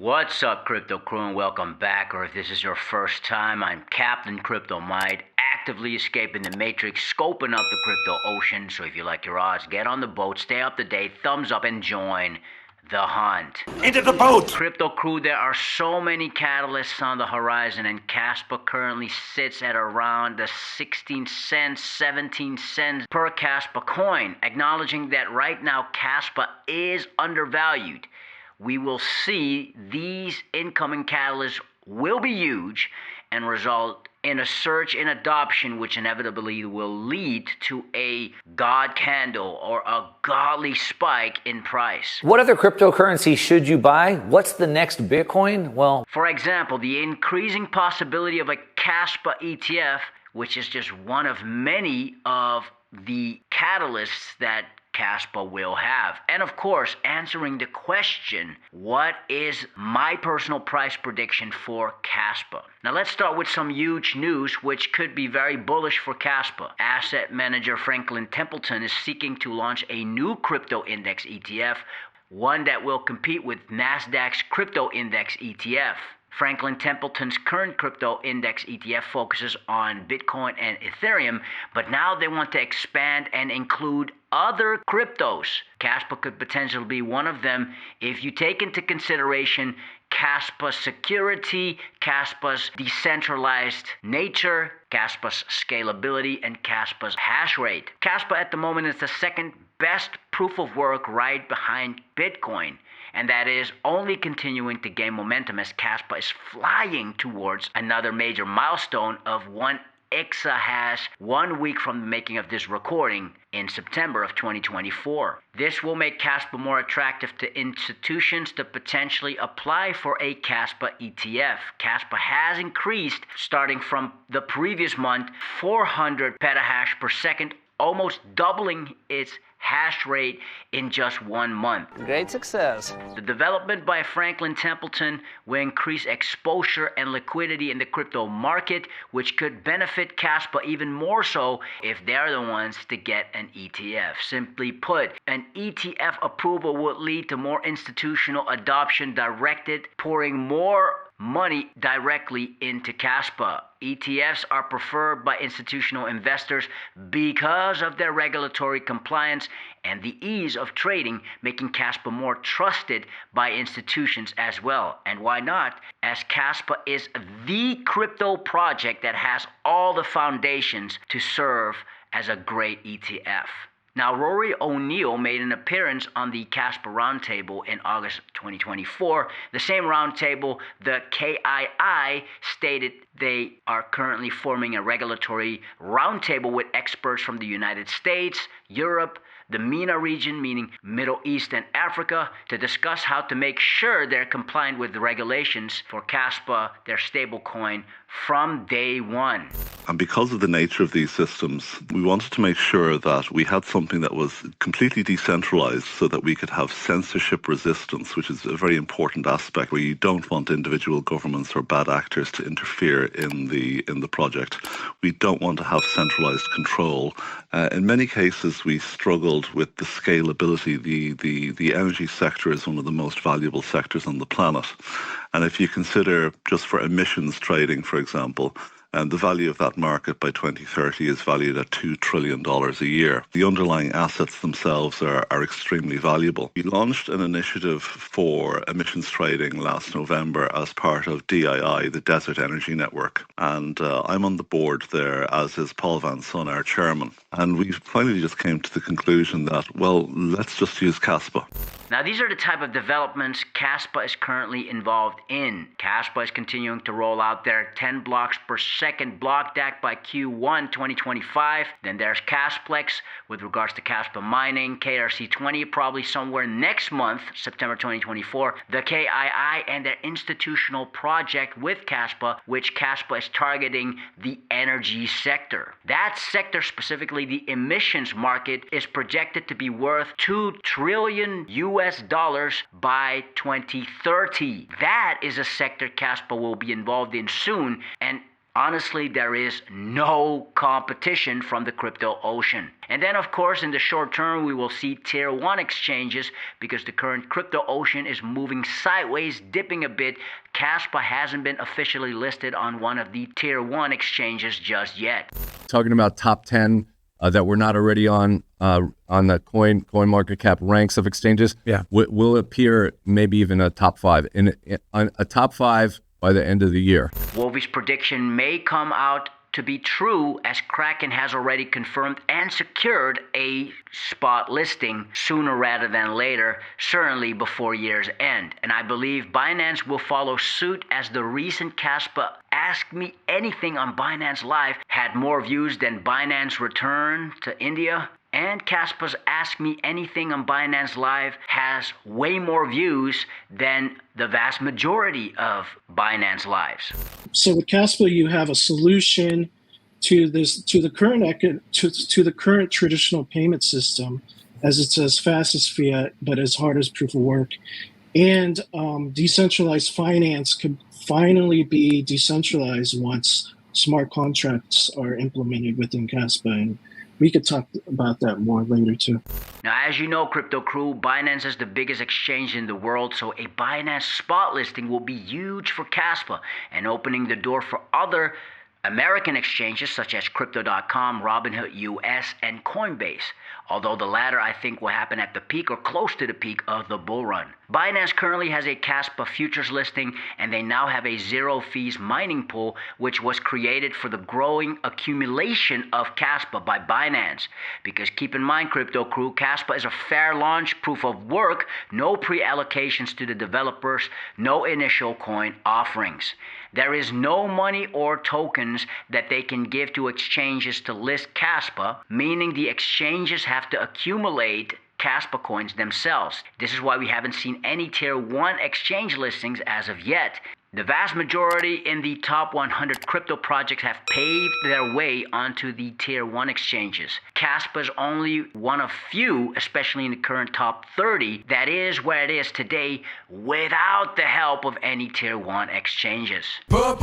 What's up, Crypto Crew, and welcome back. Or if this is your first time, I'm Captain CryptoMite, actively escaping the matrix, scoping up the crypto ocean. So if you like your odds, get on the boat, stay up to date, thumbs up, and join the hunt. Into the boat! Crypto Crew, there are so many catalysts on the horizon, and Kaspa currently sits at around the 16 cents, 17 cents per Kaspa coin, acknowledging that right now Kaspa is undervalued. We will see these incoming catalysts will be huge and result in a surge in adoption, which inevitably will lead to a god candle or a godly spike in price. What other cryptocurrency should you buy? What's the next Bitcoin? Well, for example, the increasing possibility of a Kaspa ETF, which is just one of many of the catalysts that Kaspa will have. And of course, answering the question, what is my personal price prediction for Kaspa? Now let's start with some huge news which could be very bullish for Kaspa. Asset manager Franklin Templeton is seeking to launch a new crypto index ETF, one that will compete with Nasdaq's crypto index ETF. Franklin Templeton's current crypto index ETF focuses on Bitcoin and Ethereum, but now they want to expand and include other cryptos. Kaspa could potentially be one of them if you take into consideration Kaspa's security, Kaspa's decentralized nature, Kaspa's scalability, and Kaspa's hash rate. Kaspa at the moment is the second best proof of work right behind Bitcoin. And that is only continuing to gain momentum as Kaspa is flying towards another major milestone of 1 exahash 1 week from the making of this recording in September of 2024. This will make Kaspa more attractive to institutions to potentially apply for a Kaspa ETF. Kaspa has increased, starting from the previous month, 400 petahash per second, almost doubling its hash rate in just 1 month. great success. The development by Franklin Templeton will increase exposure and liquidity in the crypto market, which could benefit Kaspa even more so if they're the ones to get an ETF. Simply put, an ETF approval would lead to more institutional adoption directed, pouring more money directly into Kaspa. ETFs are preferred by institutional investors because of their regulatory compliance and the ease of trading, making Kaspa more trusted by institutions as well. And why not? As Kaspa is the crypto project that has all the foundations to serve as a great ETF. Now, Rory O'Neill made an appearance on the Kaspa Roundtable in August 2024. The same roundtable, the KII, stated they are currently forming a regulatory roundtable with experts from the United States, Europe, the MENA region, meaning Middle East and Africa, to discuss how to make sure they're compliant with the regulations for Kaspa, their stablecoin, from day one. And because of the nature of these systems, we wanted to make sure that we had something that was completely decentralized so that we could have censorship resistance, which is a very important aspect where you don't want individual governments or bad actors to interfere in the project. We don't want to have centralized control. In many cases, we struggled with the scalability. The energy sector is one of the most valuable sectors on the planet. And if you consider just for emissions trading, for example, and the value of that market by 2030 is valued at $2 trillion a year. The underlying assets themselves are extremely valuable. We launched an initiative for emissions trading last November as part of DII, the Desert Energy Network. And I'm on the board there, as is Paul Van Son, our chairman. And we finally just came to the conclusion that, well, let's just use Kaspa. Now, these are the type of developments Kaspa is currently involved in. Kaspa is continuing to roll out their 10 blocks per second block DAC by Q1 2025. Then there's Kasplex with regards to Kaspa mining, KRC20 probably somewhere next month, September 2024. The KII and their institutional project with Kaspa, which Kaspa is targeting the energy sector. That sector, specifically the emissions market, is projected to be worth $2 trillion by 2030. That is a sector Kaspa will be involved in soon, and Honestly, there is no competition from the crypto ocean. And then, of course, in the short term, we will see tier 1 exchanges because the current crypto ocean is moving sideways, dipping a bit. Kaspa hasn't been officially listed on one of the tier 1 exchanges just yet. Talking about top 10 that we're not already on the coin market cap ranks of exchanges. Yeah. Will appear maybe even a top 5 in a top 5 by the end of the year. Wolfie's prediction may come out to be true, as Kraken has already confirmed and secured a spot listing sooner rather than later, certainly before year's end. And I believe Binance will follow suit, as the recent Kaspa Ask Me Anything on Binance Live had more views than Binance return to India. And Kaspa's Ask Me Anything on Binance Live has way more views than the vast majority of Binance Lives. So with Kaspa, you have a solution to the current traditional payment system, as it's as fast as fiat but as hard as proof of work. And decentralized finance could finally be decentralized once smart contracts are implemented within Kaspa. And we could talk about that more later too. Now, as you know, Crypto Crew, Binance is the biggest exchange in the world, so a Binance spot listing will be huge for Kaspa and opening the door for other American exchanges such as Crypto.com, Robinhood US, and Coinbase. Although the latter, I think, will happen at the peak or close to the peak of the bull run. Binance currently has a Kaspa futures listing, and they now have a zero fees mining pool, which was created for the growing accumulation of Kaspa by Binance. Because keep in mind, Crypto Crew, Kaspa is a fair launch proof of work, no pre-allocations to the developers, no initial coin offerings. There is no money or tokens that they can give to exchanges to list Kaspa, meaning the exchanges have to accumulate Kaspa coins themselves. This is why we haven't seen any tier 1 exchange listings as of yet. The vast majority in the top 100 crypto projects have paved their way onto the tier 1 exchanges. Kaspa is only one of few, especially in the current top 30, that is where it is today without the help of any tier 1 exchanges. Pump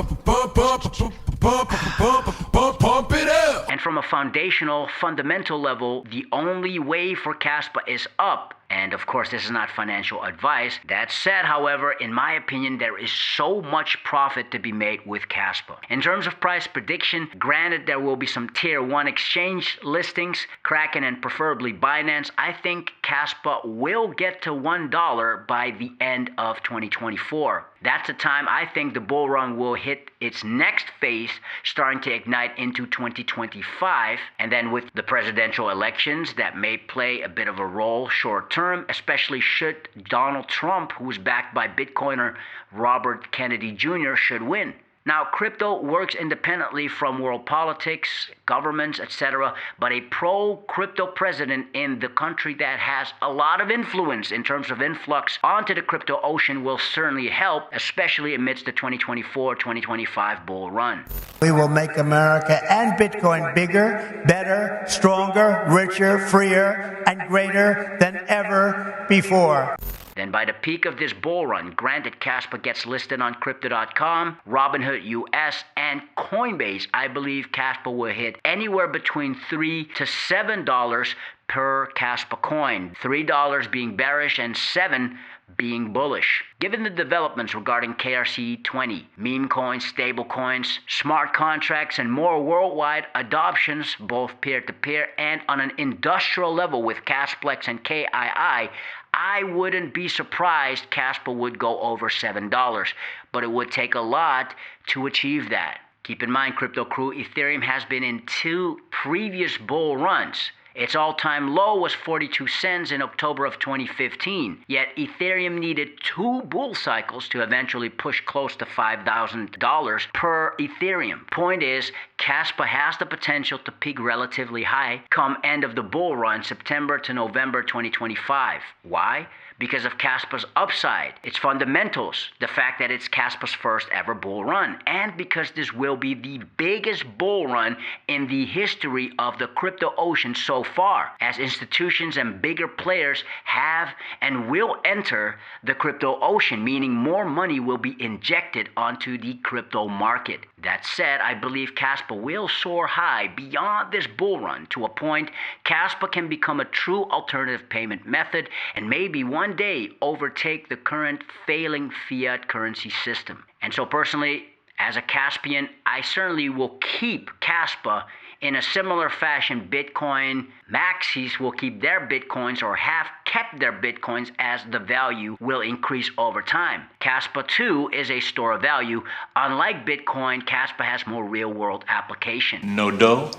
it up! And from a fundamental level, the only way for Kaspa is up. And of course, this is not financial advice. That said, however, in my opinion, there is so much profit to be made with Kaspa. In terms of price prediction, granted there will be some tier 1 exchange listings, Kraken and preferably Binance, I think Kaspa will get to $1 by the end of 2024. That's the time I think the bull run will hit its next phase, starting to ignite into 2025. And then with the presidential elections, that may play a bit of a role short term, especially should Donald Trump, who is backed by Bitcoiner Robert Kennedy Jr., should win. Now, crypto works independently from world politics, governments, etc., but a pro-crypto president in the country that has a lot of influence in terms of influx onto the crypto ocean will certainly help, especially amidst the 2024-2025 bull run. We will make America and Bitcoin bigger, better, stronger, richer, freer, and greater than ever before. Then by the peak of this bull run, granted Kaspa gets listed on Crypto.com, Robinhood US, and Coinbase, I believe Kaspa will hit anywhere between $3 to $7 per Kaspa coin. $3 being bearish and $7 being bullish. Given the developments regarding KRC20, meme coins, stable coins, smart contracts, and more worldwide adoptions, both peer-to-peer and on an industrial level with Kasplex and KII, I wouldn't be surprised Kaspa would go over $7, but it would take a lot to achieve that. Keep in mind, Crypto Crew, Ethereum has been in 2 previous bull runs. Its all-time low was 42 cents in October of 2015, yet Ethereum needed 2 bull cycles to eventually push close to $5,000 per Ethereum. Point is, Kaspa has the potential to peak relatively high come end of the bull run, September to November 2025. Why? Because of Kaspa's upside, its fundamentals, the fact that it's Kaspa's first ever bull run, and because this will be the biggest bull run in the history of the crypto ocean so far, as institutions and bigger players have and will enter the crypto ocean, meaning more money will be injected onto the crypto market. That said, I believe Kaspa will soar high beyond this bull run to a point Kaspa can become a true alternative payment method and maybe one day overtake the current failing fiat currency system. And so personally, as a Caspian, I certainly will keep Kaspa in a similar fashion. Bitcoin maxis will keep their Bitcoins or have kept their Bitcoins as the value will increase over time. Kaspa too is a store of value. Unlike Bitcoin, Kaspa has more real-world application. No dough,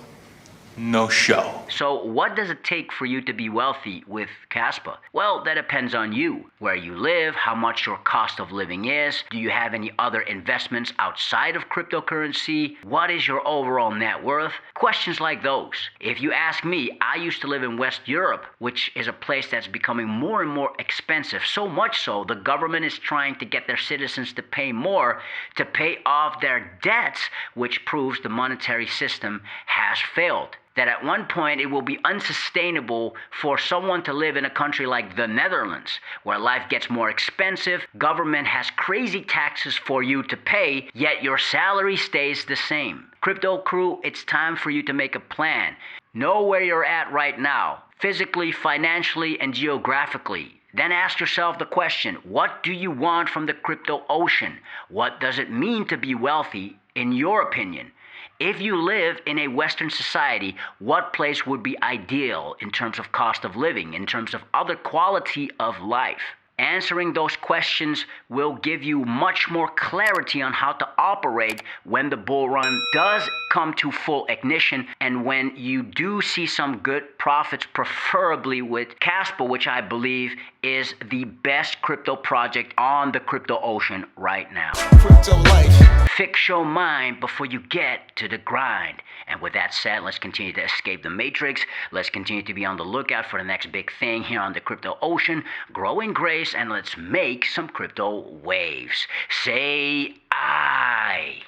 no show. So what does it take for you to be wealthy with Kaspa? Well, that depends on you. Where you live, how much your cost of living is, do you have any other investments outside of cryptocurrency, what is your overall net worth? Questions like those. If you ask me, I used to live in West Europe, which is a place that's becoming more and more expensive. So much so, the government is trying to get their citizens to pay more to pay off their debts, which proves the monetary system has failed. That at one point it will be unsustainable for someone to live in a country like the Netherlands, where life gets more expensive, government has crazy taxes for you to pay, yet your salary stays the same. Crypto crew, it's time for you to make a plan. Know where you're at right now, physically, financially, and geographically. Then ask yourself the question, what do you want from the crypto ocean? What does it mean to be wealthy, in your opinion? If you live in a Western society, what place would be ideal in terms of cost of living, in terms of other quality of life? Answering those questions will give you much more clarity on how to operate when the bull run does come to full ignition and when you do see some good profits, preferably with Kaspa, which I believe is the best crypto project on the crypto ocean right now. Crypto life. Fix your mind before you get to the grind. And with that said, let's continue to escape the matrix. Let's continue to be on the lookout for the next big thing here on the crypto ocean. Grow in grace and let's make some crypto waves. Say I.